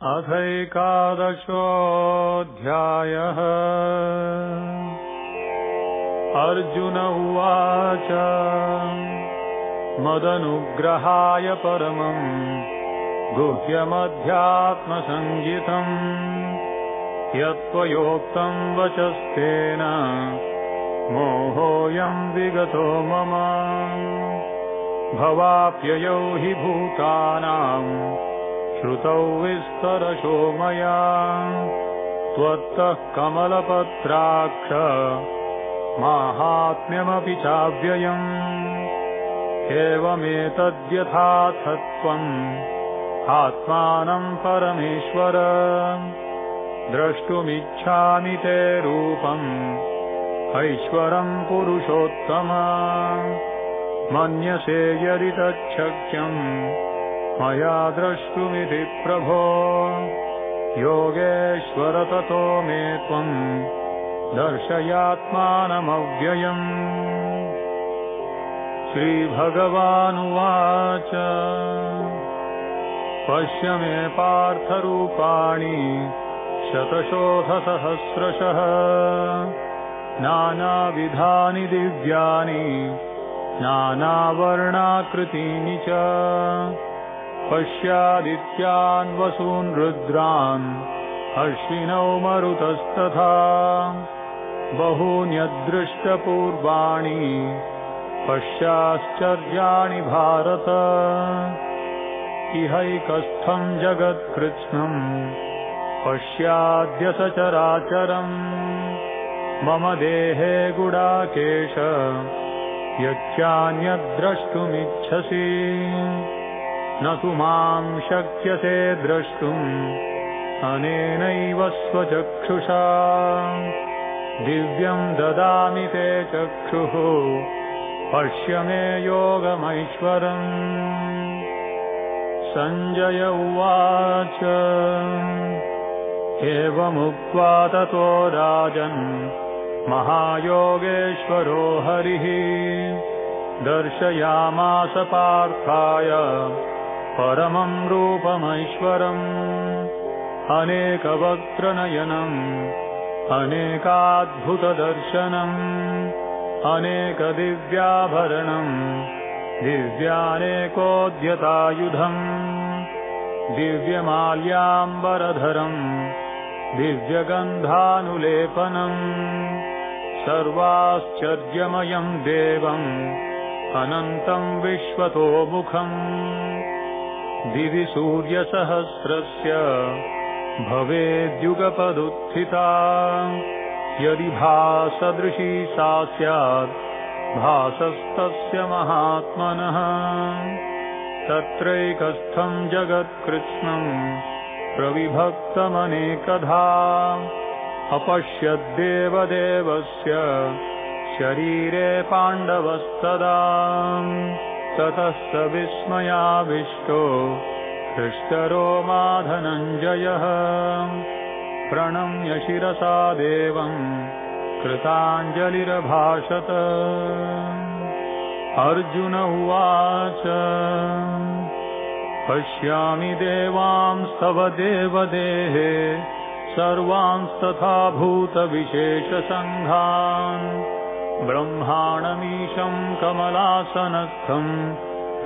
अथैकादशोऽध्यायः। अर्जुन उवाच मदनुग्रहाय परमं गुह्यमध्यात्मसंज्ञितम् यत्त्वयोक्तं वचस्तेन मोहोऽयं विगतो मम। भवाप्ययौ हि भूतानां श्रुतौ विस्तरशो मया त्वत्तः कमलपत्राक्ष माहात्म्यमपि चाव्ययम्। एवमेतद्यथार्थत्वम् आत्मानं परमेश्वर द्रष्टुमिच्छामि ते रूपम् ऐश्वरं पुरुषोत्तम। मन्यसे यदि तच्छक्यम् मया द्रष्टुमिति प्रभो योगेश्वर ततो मे त्वं दर्शयात्मानमव्ययम्। श्रीभगवानुवाच पश्य मे पार्थरूपाणि शतशोऽथसहस्रशः नानाविधानि दिव्यानि नानावर्णाकृतीनि च। पश्यादित्यान् वसून् रुद्रान् अश्विनौ मरुतस्तथा बहून्यदृष्टपूर्वाणि पश्याश्चर्याणि भारत। इहैकस्थं जगत्कृत्स्नं पश्याद्य सचराचरम् मम देहे गुडाकेश यच्चान्यद्द्रष्टुमिच्छसि न तु मां शक्यसे द्रष्टुम् अनेनैव स्वचक्षुषा। दिव्यं ददामि ते चक्षुः पश्य मे योगमैश्वरम्। सञ्जय उवाच एवमुक्त्वा ततो राजन् महायोगेश्वरो हरिः दर्शयामास पार्थाय परमं रूपमैश्वरम्। अनेकवक्त्रनयनम् अनेकाद्भुतदर्शनम् अनेकदिव्याभरणम् दिव्यानेकोद्यतायुधम् दिव्यमाल्याम्बरधरम् दिव्यगन्धानुलेपनम् सर्वाश्चर्यमयम् देवम् अनन्तं विश्वतोमुखम्। दिवि सूर्यसहस्रस्य भवेद्युगपदुत्थिता यदि भासदृशी सा स्यात् भासस्तस्य महात्मनः। तत्रैकस्थं जगत्कृत्स्नं प्रविभक्तमनेकधा अपश्यद्देवदेवस्य शरीरे पाण्डवस्तदा। ततः स विस्मयाविष्टो हृष्टरोमा धनञ्जयः प्रणम्य शिरसा देवम् कृताञ्जलिरभाषत। अर्जुन उवाच पश्यामि देवांस्तव देवदेहे सर्वांस्तथा भूतविशेषसङ्घान् ब्रह्माणमीशं कमलासनस्थं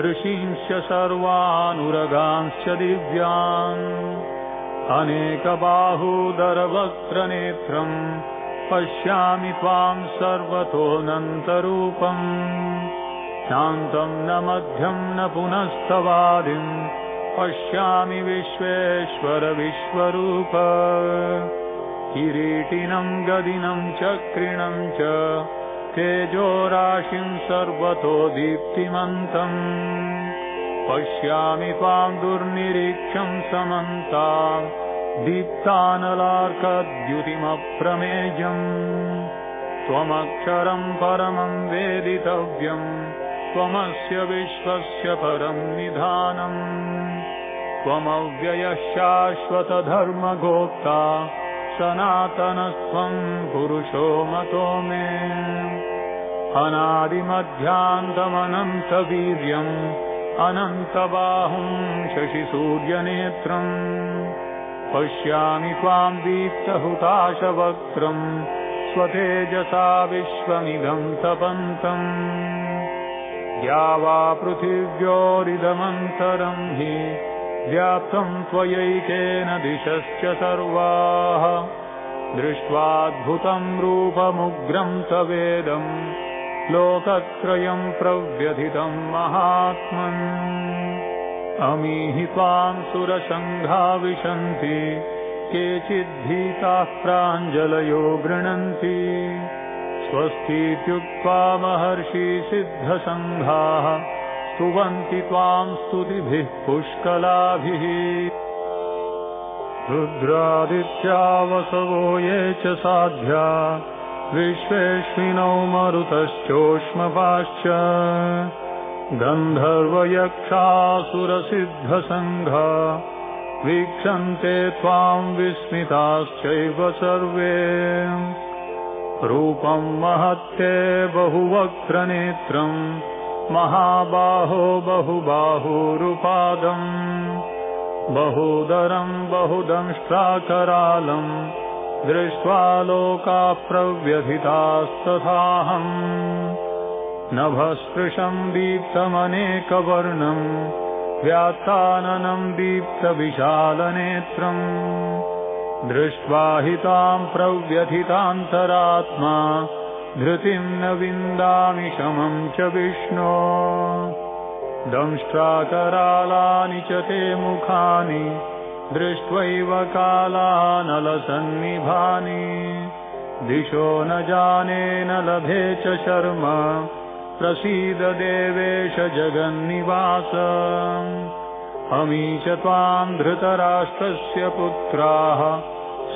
ऋषींश्च सर्वानुरगांश्च दिव्यान् अनेकबाहूदरवक्त्रनेत्रम् पश्यामि त्वां सर्वतोऽनन्तरूपम्। शान्तं न मध्यं न पुनस्तवादिं पश्यामि विश्वेश्वर विश्वरूप। किरीटिनं गदिनं चक्रिणं च तेजोराशिं सर्वतो दीप्तिमन्तम्। पश्यामि त्वां दुर्निरीक्षं समन्तात् दीप्तानलार्कद्युतिमप्रमेयम्। त्वमक्षरं परमं वेदितव्यम् त्वमस्य विश्वस्य परं निधानम्। त्वमव्ययः शाश्वतधर्मगोप्ता सनातनस्त्वं पुरुषो मतो मे। अनादिमध्यान्तमनन्तवीर्यम् अनन्तबाहुं शशिसूर्यनेत्रम् पश्यामि त्वां दीप्तहुताशवक्त्रम् स्वतेजसा विश्वमिदं तपन्तम् या वा पृथिव्योरिदमन्तरं हि व्याप्तं त्वयैकेन दिशश्च सर्वाः दृष्ट्वाद्भुतं रूपमुग्रं तवेदं लोकत्रयं प्रव्यथितं महात्मन् अमीहि त्वां सुरसङ्घा विशन्ति केचिद्भीताः प्राञ्जलयो गृह्णन्ति स्वस्तीत्युक्त्वा महर्षि सिद्धसङ्घाः स्तुवन्ति त्वां स्तुतिभिः पुष्कलाभिः रुद्रादित्या वसवो ये च साध्या विश्वेश्विनौ मरुतश्चोष्मपाश्च गन्धर्वयक्षासुरसिद्धसङ्घा वीक्षन्ते त्वां विस्मिताश्चैव सर्वे रूपं महत्ते बहुवक्त्रनेत्रम् महाबाहो बहुबाहुरुपादम् बहुदरं बहुदंष्ट्राकरालं दृष्ट्वा लोकाः प्रव्यथितास्तथाहम् नभस्पृशं दीप्तमनेकवर्णं व्यात्ताननं दीप्तविशालनेत्रम् दृष्ट्वा हि तां प्रव्यथितान्तरात्मा धृतिं न विन्दामि शमं च विष्णो दंष्ट्राकरालानि च ते मुखानि दृष्ट्वैव कालानलसन्निभानि दिशो न जाने न लभे च शर्म प्रसीद देवेश जगन्निवास अमी च त्वां धृतराष्ट्रस्य पुत्राः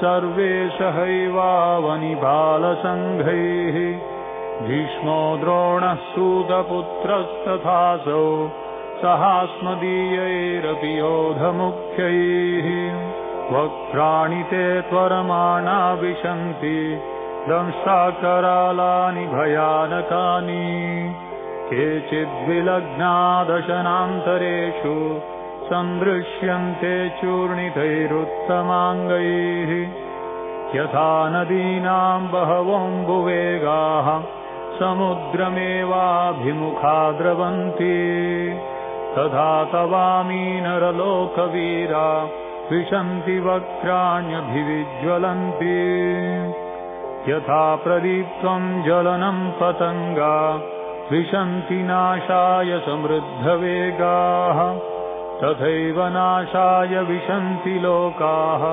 सर्वे सहैवावनिबालसङ्घैः भीष्मो द्रोणः सूतपुत्रस्तथासौ सहास्मदीयैरपि योधमुख्यैः वक्त्राणि ते त्वरमाणा विशन्ति दंष्ट्राकरालानि भयानकानि केचिद्विलग्ना दशनान्तरेषु सन्दृश्यन्ते चूर्णितैरुत्तमाङ्गैः यथा नदीनां बहवोऽम्बुवेगाः समुद्रमेवाभिमुखा द्रवन्ति तथा तवामी नरलोकवीरा विशन्ति वक्त्राण्यभिविज्वलन्ति यथा प्रदीप्तं ज्वलनं पतङ्गा विशन्ति नाशाय समृद्धवेगाः तथैव नाशाय विशन्ति लोकाः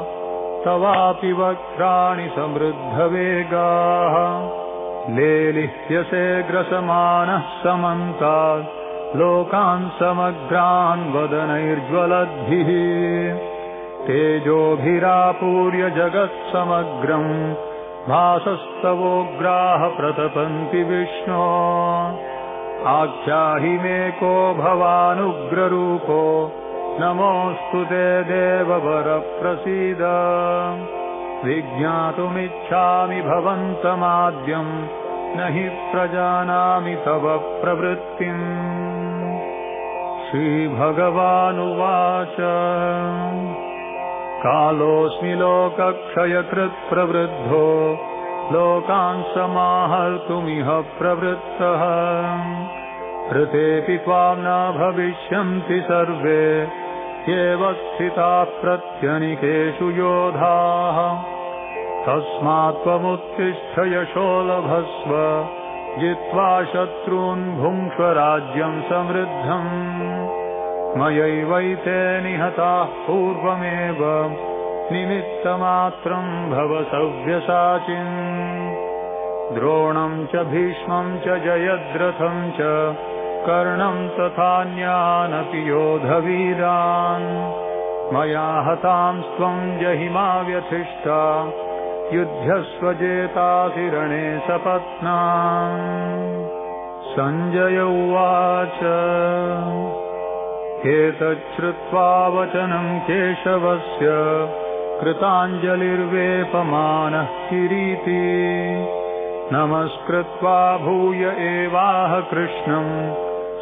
तवापि वक्त्राणि समृद्धवेगाः लेलिह्यसे ग्रसमानः समन्तात् लोकान् समग्रान् वदनैर्ज्वलद्भिः तेजोभिरापूर्य जगत्समग्रम् भासस्तवोग्राः प्रतपन्ति विष्णो आख्याहि मे को भवानुग्ररूपो नमोऽस्तु ते देववर प्रसीद विज्ञातुमिच्छामि भवन्तमाद्यं न हि प्रजानामि तव प्रवृत्तिम् श्रीभगवानुवाच कालोऽस्मि लोकक्षयकृत् प्रवृद्धो लोकान् समाहर्तुमिह प्रवृत्तः ऋतेऽपि त्वां न भविष्यन्ति सर्वे एव स्थिताः प्रत्यनिकेषु योधाः तस्मात् त्वमुत्तिष्ठ यशो लभस्व जित्वा शत्रून् भुङ्क्ष्व राज्यं समृद्धम् मयैवैते निहताः पूर्वमेव निमित्तमात्रं भव सव्यसाचिन् द्रोणं च भीष्मं च जयद्रथं च कर्णं तथान्यानपि योधवीरान् मया हतांस्त्वं जहिमा व्यथिष्ठा युध्यस्व जेतासि रणे सपत्नान् सञ्जय उवाच एतच्छ्रुत्वा वचनं केशवस्य कृताञ्जलिर्वेपमानः किरीटी नमस्कृत्वा भूय एवाह कृष्णं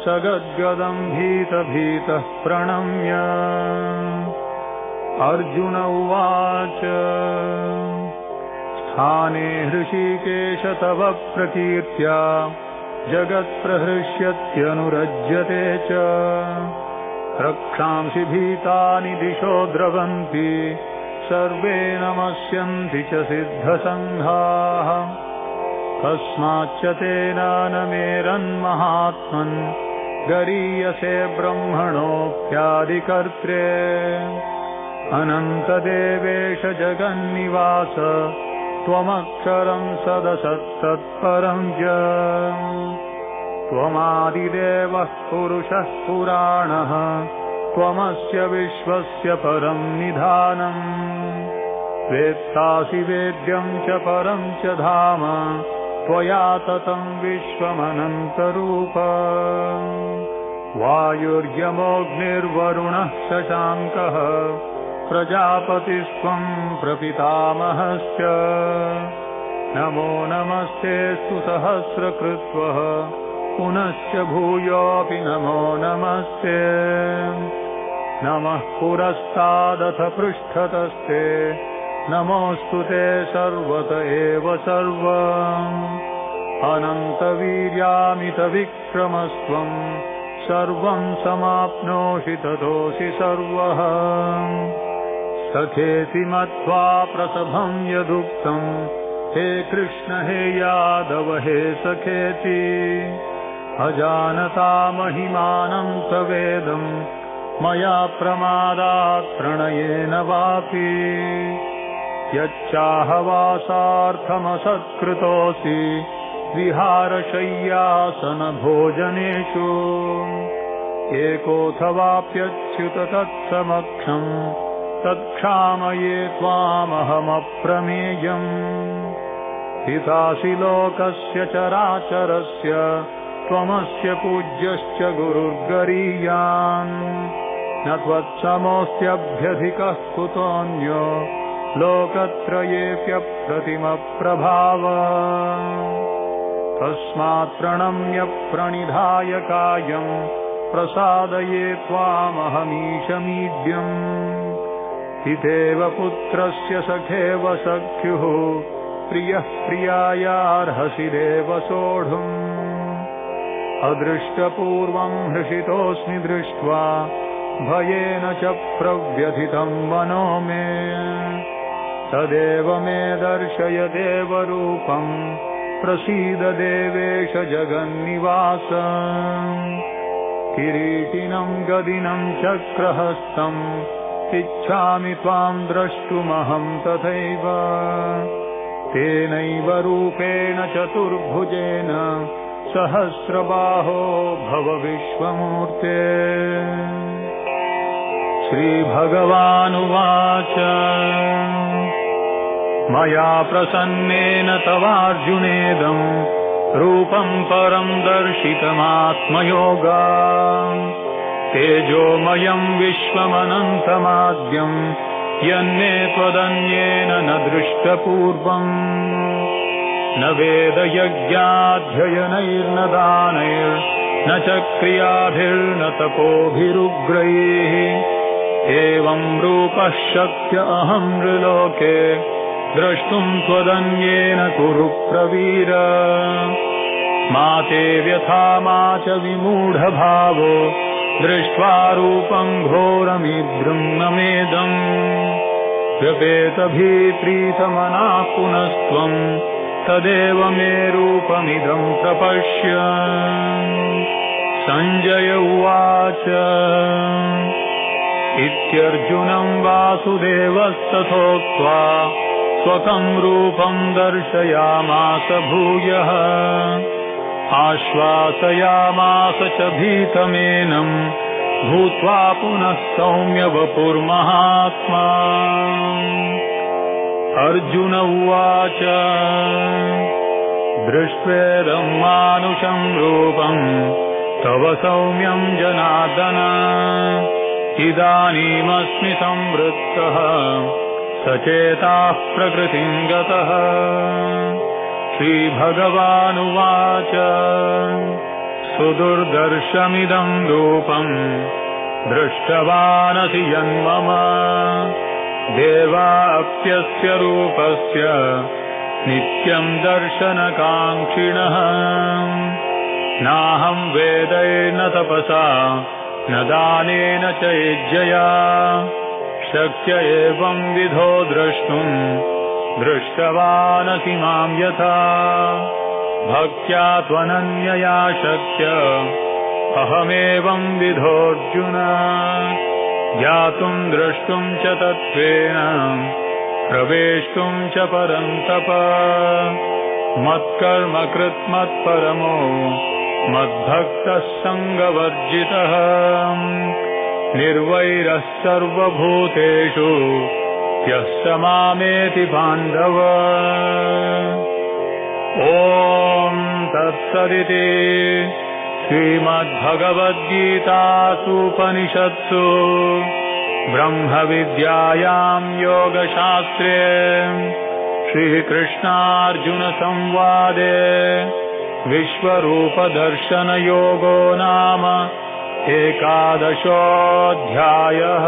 सगद्गदं भीतभीतः प्रणम्य अर्जुन उवाच स्थाने हृषीकेश तव प्रकीर्त्या जगत्प्रहृष्यत्यनुरज्यते च रक्षांसि भीतानि दिशो द्रवन्ति सर्वे नमस्यन्ति च सिद्धसङ्घाः कस्माच्च तेन न मेरन्महात्मन् गरीयसे ब्रह्मणोऽप्यादिकर्त्रे अनन्तदेवेश जगन्निवास त्वमक्षरं सदसत्तत्परं च त्वमादिदेवः पुरुषः पुराणः त्वमस्य विश्वस्य परं निधानम् वेत्तासि वेद्यं च परं च धाम त्वया ततं विश्वमनन्तरूप वायुर्यमोऽग्निर्वरुणः शशाङ्कः प्रजापतिस्त्वं प्रपितामहश्च नमो नमस्तेऽस्तु सहस्रकृत्वः पुनश्च भूयोऽपि नमो नमस्ते नमः पुरस्तादथ पृष्ठतस्ते नमोऽस्तु ते सर्वत एव सर्वम् अनन्तवीर्यामितविक्रमस्त्वं सर्वं समाप्नोषि ततोऽसि सर्वः सखेति मत्वा प्रसभं यदुक्तं हे कृष्ण हे यादव हे सखेति अजानता महिमानं तवेदं मया प्रमादात् प्रणयेन वापि यच्चाहवासार्थमसत्कृतोऽसि विहारशय्यासनभोजनेषु एकोऽथवाप्यच्युत तत्समक्षम् तत्क्षामये त्वामहमप्रमेयम् पितासि लोकस्य चराचरस्य त्वमस्य पूज्यश्च गुरुर्गरीयान् न त्वत्समोऽस्त्यभ्यधिकः कुतोऽन्यो लोकत्रयेऽप्यप्रतिमप्रभाव तस्मात् प्रणम्य प्रणिधाय कायं प्रसादये त्वामहमीशमीड्यम् पितेव पुत्रस्य सखेव सख्युः प्रियः प्रियायार्हसि देव सोढुम् अदृष्टपूर्वं हृषितोऽस्मि दृष्ट्वा भयेन च प्रव्यथितं मनो मे तदेव मे दर्शय देवरूपं प्रसीद देवेश जगन्निवास किरीटिनं गदिनं चक्रहस्तम् इच्छामि त्वां द्रष्टुमहं तथैव तेनैव रूपेण चतुर्भुजेन सहस्रबाहो भव विश्वमूर्ते श्रीभगवानुवाच मया प्रसन्नेन तवार्जुनेदं रूपं परं दर्शितमात्मयोगात् तेजोमयं विश्वमनन्तमाद्यं यन्मे त्वदन्येन न दृष्टपूर्वम् न वेदयज्ञाध्ययनैर्न दानैर्न च क्रियाभिर्न तपोभिरुग्रैः एवं रूपः शक्य अहं नृलोके द्रष्टुं त्वदन्येन कुरु प्रवीर मा ते व्यथा मा च विमूढभावो दृष्ट्वा रूपं घोरमीद्रुं नमेदम् व्यपेतभीप्रीतमनाः पुनस्त्वं तदेव मे रूपमिदं प्रपश्य सञ्जय उवाच इत्यर्जुनं वासुदेवस्तथोक्त्वा स्वकं रूपं दर्शयामास भूयः आश्वासयामास च भीतमेनं भूत्वा पुनः सौम्य वपुर्महात्मा अर्जुन उवाच दृष्ट्वेदं मानुषं रूपं तव सौम्यं जनार्दन इदानीमस्मि संवृत्तः सचेताः प्रकृतिं गतः श्रीभगवानुवाच सुदुर्दर्शमिदं रूपं दृष्टवानसि यन्मम देवाप्यस्य रूपस्य नित्यं दर्शनकाङ्क्षिणः नाहं वेदैर्न तपसा न दानेन च यज्ञया शक्य एवं विधो द्रष्टुं दृष्टवानसि मां यथा भक्त्या त्वनन्यया शक्य अहमेवं विधोऽर्जुन ज्ञातुं द्रष्टुं च तत्त्वेन प्रवेष्टुं च परन्तप मत्कर्म कृत् मत्परमो मद्भक्तः सङ्गवर्जितः निर्वैरः सर्वभूतेषु यः स मामेति पाण्डव ॐ तत्सदिति श्रीमद्भगवद्गीतासूपनिषत्सु ब्रह्मविद्यायां योगशास्त्रे श्रीकृष्णार्जुनसंवादे विश्वरूपदर्शनयोगो नाम 11ोऽध्यायः।